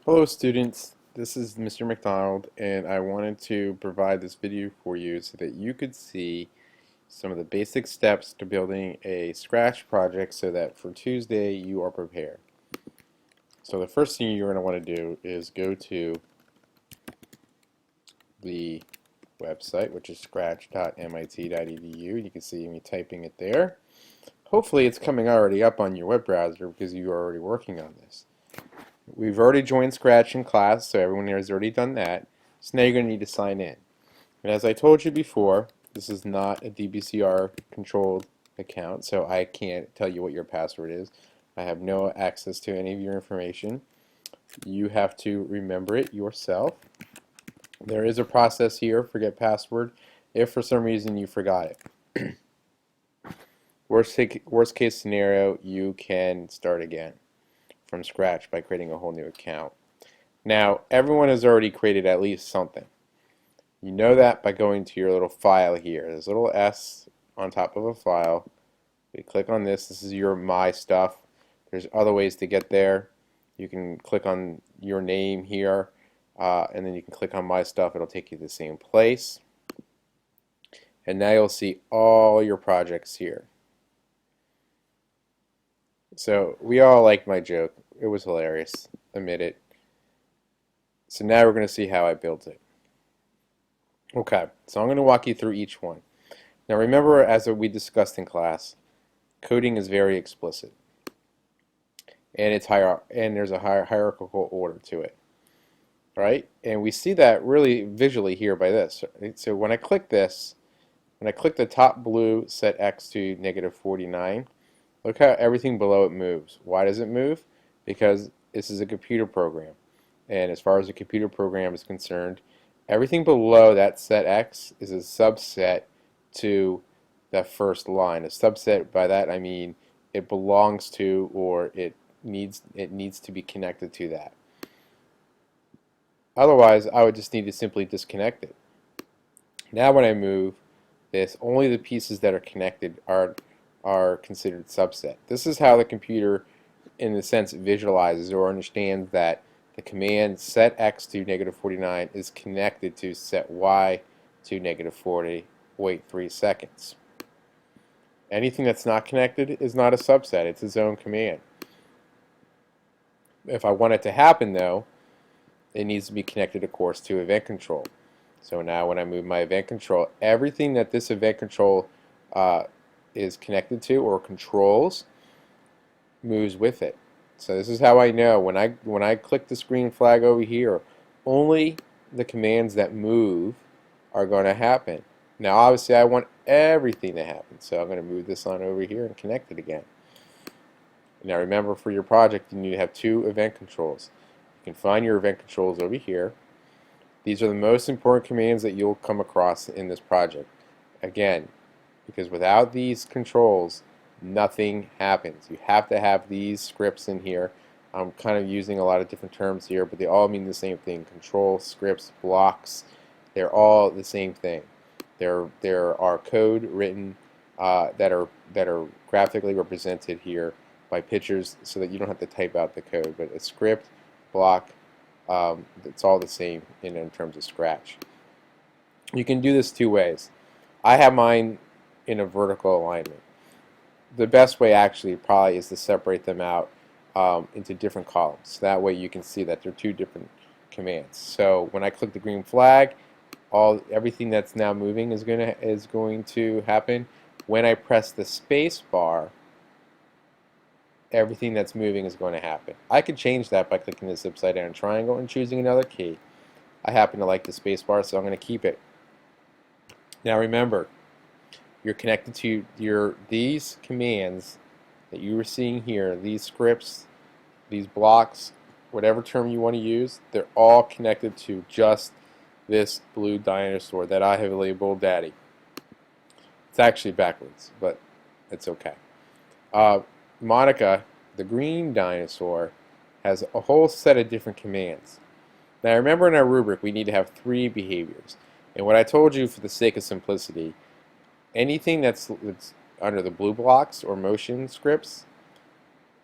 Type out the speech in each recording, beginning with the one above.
Hello students, this is Mr. McDonald and I wanted to provide this video for you so that you could see some of the basic steps to building a Scratch project so that for Tuesday you are prepared. So the first thing you're going to want to do is go to the website, which is scratch.mit.edu. You can see me typing it there. Hopefully it's coming already up on your web browser because you are already working on this. We've already joined Scratch in class, so everyone here has already done that. So now you're going to need to sign in. And as I told you before, this is not a DBCR controlled account, so I can't tell you what your password is. I have no access to any of your information. You have to remember it yourself. There is a process here, forget password, if for some reason you forgot it. Worst case scenario, you can start again from scratch by creating a whole new account. Now, everyone has already created at least something. You know that by going to your little file here. There's a little S on top of a file. We click on this. This is your My Stuff. There's other ways to get there. You can click on your name here, and then you can click on My Stuff. It'll take you to the same place. And now you'll see all your projects here. So we all liked my joke. It was hilarious. Admit it. So now we're going to see how I built it. Okay, so I'm going to walk you through each one. Now remember, as we discussed in class, coding is very explicit, and there's a hierarchical order to it, right? And we see that really visually here by this. Right? So when I click this, when I click the top blue, set x to -49, look how everything below it moves. Why does it move? Because this is a computer program, and as far as a computer program is concerned, everything below that set X is a subset to that first line. A subset, by that I mean it belongs to, or it needs to be connected to that. Otherwise, I would just need to simply disconnect it. Now when I move this, only the pieces that are connected are considered subset. This is how the computer, in a sense, visualizes or understands that the command set x to -49 is connected to set y to -40, wait 3 seconds. Anything that's not connected is not a subset, it's its own command. If I want it to happen though, it needs to be connected, of course, to event control. So now when I move my event control, everything that this event control is connected to or controls moves with it. So this is how I know when I click this green flag over here, only the commands that move are going to happen. Now obviously I want everything to happen, so I'm going to move this on over here and connect it again. Now remember, for your project you need to have 2 event controls. You can find your event controls over here. These are the most important commands that you'll come across in this project. Again, because without these controls, nothing happens. You have to have these scripts in here. I'm kind of using a lot of different terms here, but they all mean the same thing. Control, scripts, blocks, they're all the same thing. There are code written that are graphically represented here by pictures so that you don't have to type out the code. But a script, block, it's all the same in terms of Scratch. You can do this 2 ways. I have mine in a vertical alignment. The best way actually probably is to separate them out into different columns. So that way you can see that they're 2 different commands. So when I click the green flag, everything that's now moving is going to happen. When I press the space bar, everything that's moving is going to happen. I could change that by clicking this upside down triangle and choosing another key. I happen to like the space bar, so I'm going to keep it. Now remember, you're connected to these commands that you were seeing here, these scripts, these blocks, whatever term you want to use, they're all connected to just this blue dinosaur that I have labeled Daddy. It's actually backwards, but it's okay. Monica, the green dinosaur, has a whole set of different commands. Now remember, in our rubric we need to have 3 behaviors. And what I told you, for the sake of simplicity, anything that's under the blue blocks or motion scripts,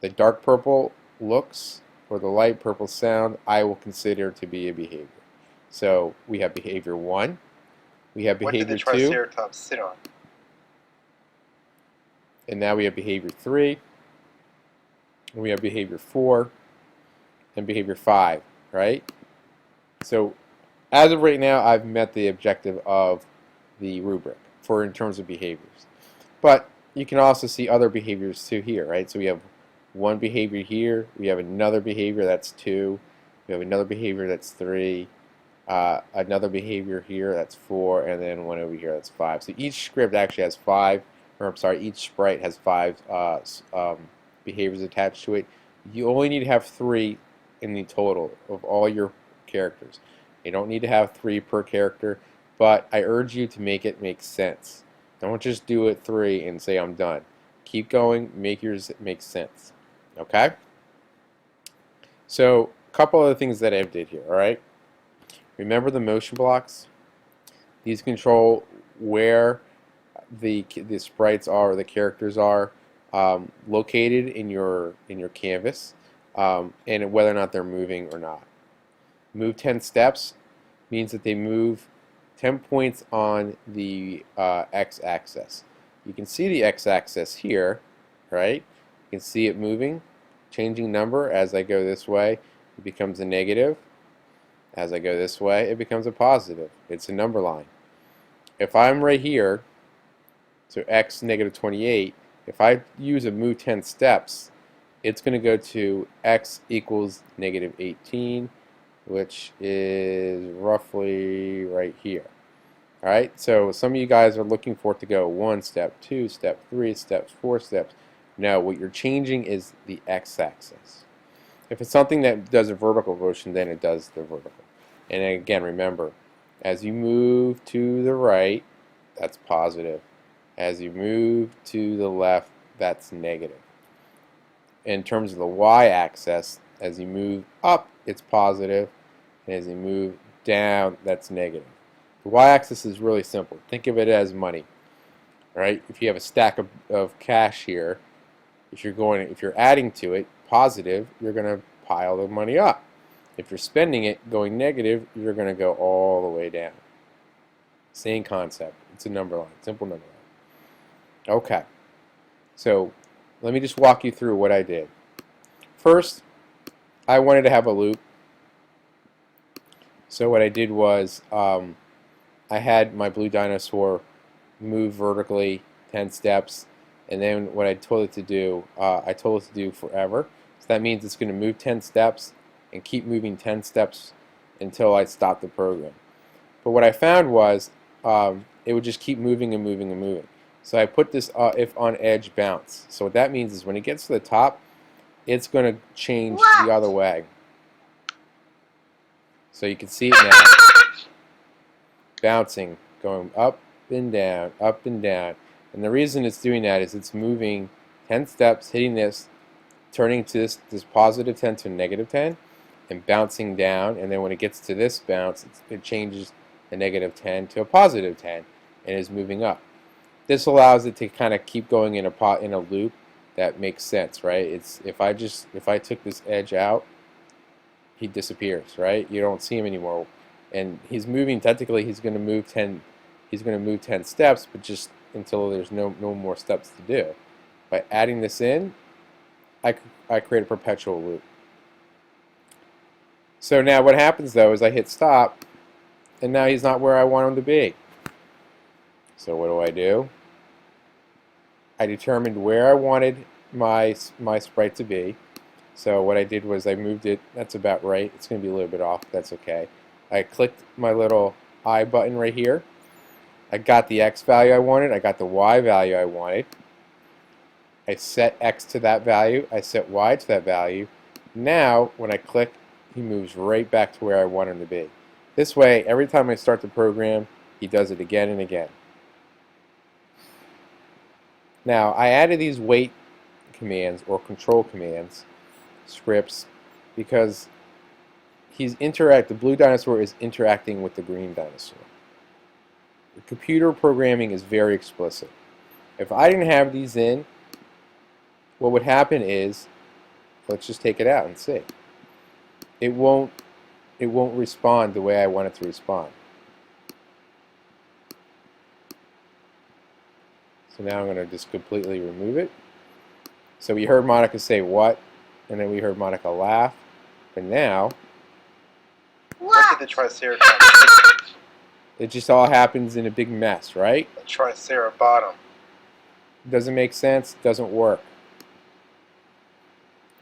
the dark purple looks, or the light purple sound, I will consider to be a behavior. So we have behavior 1, we have What did the behavior 2, Triceratops sit on? and now we have behavior 3, and we have behavior 4, and behavior 5, right? So as of right now, I've met the objective of the rubric for in terms of behaviors. But you can also see other behaviors too here, right? So we have one behavior here, we have another behavior that's 2, we have another behavior that's 3, another behavior here that's 4, and then one over here that's 5. So each script actually has 5, or I'm sorry, each sprite has 5 behaviors attached to it. You only need to have 3 in the total of all your characters. You don't need to have 3 per character, but I urge you to make it make sense. Don't just do it 3 and say I'm done. Keep going, make yours make sense. Okay? So, a couple of things that I did here, alright? Remember the motion blocks? These control where the sprites are, or the characters are located in your canvas, and whether or not they're moving or not. Move 10 steps means that they move 10 points on the x-axis. You can see the x-axis here, right? You can see it moving, changing number. As I go this way, it becomes a negative. As I go this way, it becomes a positive. It's a number line. If I'm right here, so x negative 28, if I use a move 10 steps, it's going to go to x equals negative 18, which is roughly right here. Alright, so some of you guys are looking for it to go 1 step, 2 step, 3 steps, 4 steps. No, what you're changing is the x-axis. If it's something that does a vertical motion, then it does the vertical. And again, remember, as you move to the right, that's positive. As you move to the left, that's negative. In terms of the y-axis, as you move up, it's positive, and as you move down, that's negative. The y-axis is really simple. Think of it as money, right? If you have a stack of cash here, if you're adding to it positive, you're going to pile the money up. If you're spending it going negative, you're going to go all the way down. Same concept. It's a number line, simple number line. Okay, so let me just walk you through what I did. First, I wanted to have a loop. So what I did was I had my blue dinosaur move vertically 10 steps, and then what I told it to do, I told it to do forever. So that means it's going to move 10 steps and keep moving 10 steps until I stop the program. But what I found was it would just keep moving and moving and moving. So I put this if on edge bounce. So what that means is when it gets to the top, it's going to change the other way. So you can see it now. Bouncing, going up and down, up and down. And the reason it's doing that is it's moving 10 steps, hitting this, turning to this positive 10 to negative 10, and bouncing down. And then when it gets to this bounce, it changes the negative 10 to a positive 10 and is moving up. This allows it to kind of keep going in a loop that makes sense, right? It's if I took this edge out, he disappears, right? You don't see him anymore. And he's moving, technically he's going to move 10 steps, but just until there's no more steps to do. By adding this in, I create a perpetual loop. So now what happens though is I hit stop, and now he's not where I want him to be. So what do? I determined where I wanted my sprite to be. So what I did was I moved it, that's about right. It's going to be a little bit off, that's okay. I clicked my little I button right here. I got the X value I wanted, I got the Y value I wanted. I set X to that value, I set Y to that value. Now, when I click, he moves right back to where I want him to be. This way, every time I start the program, he does it again and again. Now, I added these wait commands or control commands, scripts, because the blue dinosaur is interacting with the green dinosaur. The computer programming is very explicit. If I didn't have these in, what would happen is, let's just take it out and see. it won't respond the way I want it to respond. So now I'm going to just completely remove it. So we heard Monica say what, and then we heard Monica laugh, but now what did the Triceratops? It just all happens in a big mess, right? The Tricerabottom. Doesn't make sense, doesn't work.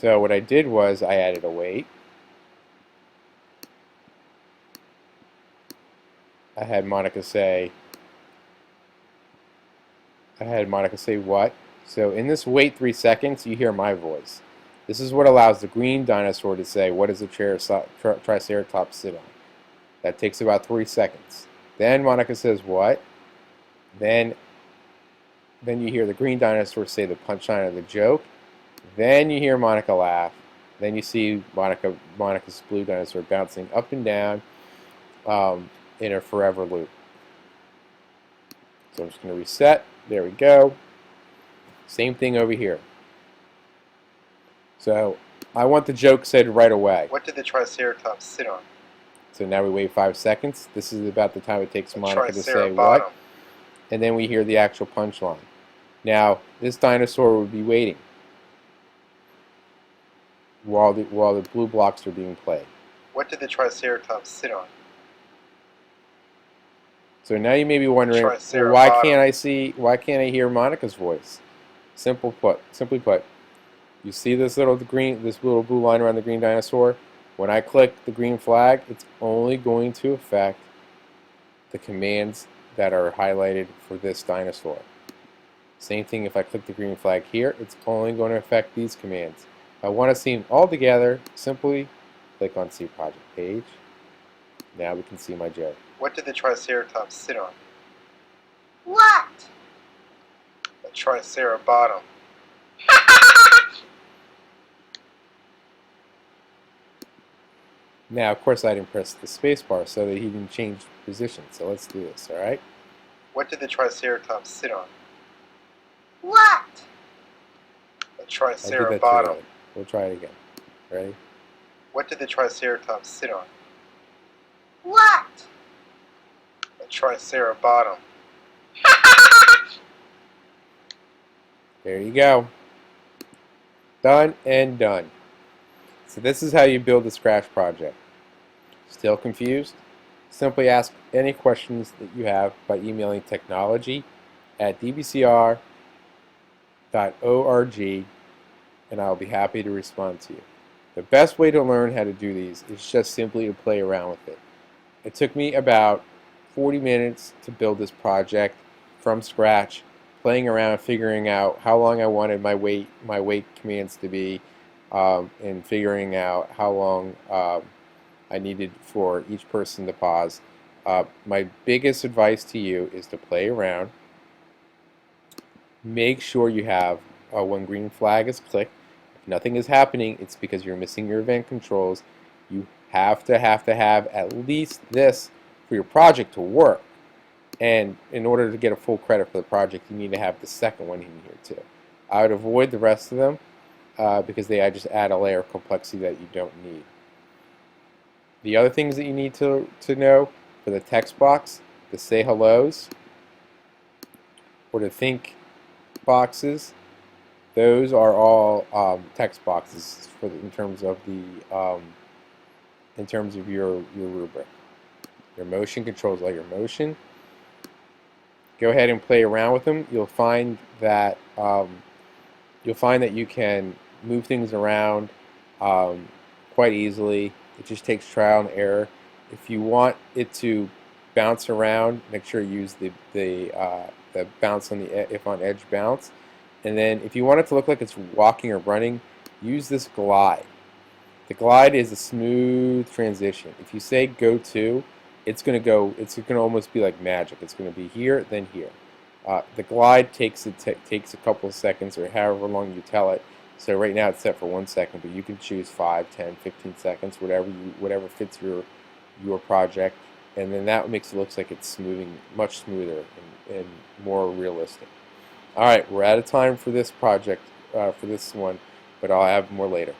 So what I did was I added a wait. I had Monica say what. So in this wait 3 seconds, you hear my voice. This is what allows the green dinosaur to say, what does the Triceratops sit on? That takes about 3 seconds. Then Monica says what? Then you hear the green dinosaur say the punchline of the joke. Then you hear Monica laugh. Then you see Monica's blue dinosaur bouncing up and down in a forever loop. So I'm just going to reset. There we go. Same thing over here. So I want the joke said right away. What did the Triceratops sit on? So now we wait 5 seconds. This is about the time it takes Monica to say what. And then we hear the actual punchline. Now, this dinosaur would be waiting while the blue blocks are being played. What did the Triceratops sit on? So now you may be wondering, well, why can't I hear Monica's voice? Simply put, you see this little blue line around the green dinosaur? When I click the green flag, it's only going to affect the commands that are highlighted for this dinosaur. Same thing if I click the green flag here, it's only going to affect these commands. If I want to see them all together, simply click on See Project Page. Now we can see my joke. What did the Triceratops sit on? What? The Tricerabottom. Now, of course, I didn't press the space bar so that he didn't change position. So let's do this, all right? What did the Triceratops sit on? What? The Tricerabottom. We'll try it again. Ready? What did the Triceratops sit on? What? The Tricerabottom. There you go. Done and done. So this is how you build a Scratch project. Still confused? Simply ask any questions that you have by emailing technology@dbcr.org and I'll be happy to respond to you. The best way to learn how to do these is just simply to play around with it. It took me about 40 minutes to build this project from scratch, playing around, figuring out how long I wanted my wait commands to be, and figuring out how long I needed for each person to pause. My biggest advice to you is to play around. Make sure you have, when green flag is clicked, if nothing is happening, it's because you're missing your event controls. You have to have at least this for your project to work. And in order to get a full credit for the project, you need to have the second one in here too. I would avoid the rest of them because they just add a layer of complexity that you don't need. The other things that you need to know for the text box, the say hellos, or the think boxes, those are all text boxes in terms of your rubric. Your motion controls all your motion. Go ahead and play around with them. You'll find that you can move things around quite easily. It just takes trial and error. If you want it to bounce around, make sure you use the bounce on the if on edge bounce. And then if you want it to look like it's walking or running, use this glide. The glide is a smooth transition. If you say go to, it's going to almost be like magic. It's going to be here, then here. The glide takes a couple of seconds or however long you tell it. So right now it's set for 1 second, but you can choose 5, 10, 15 seconds, whatever fits your project. And then that makes it look like it's moving much smoother and more realistic. All right, we're out of time for this project, for this one, but I'll have more later.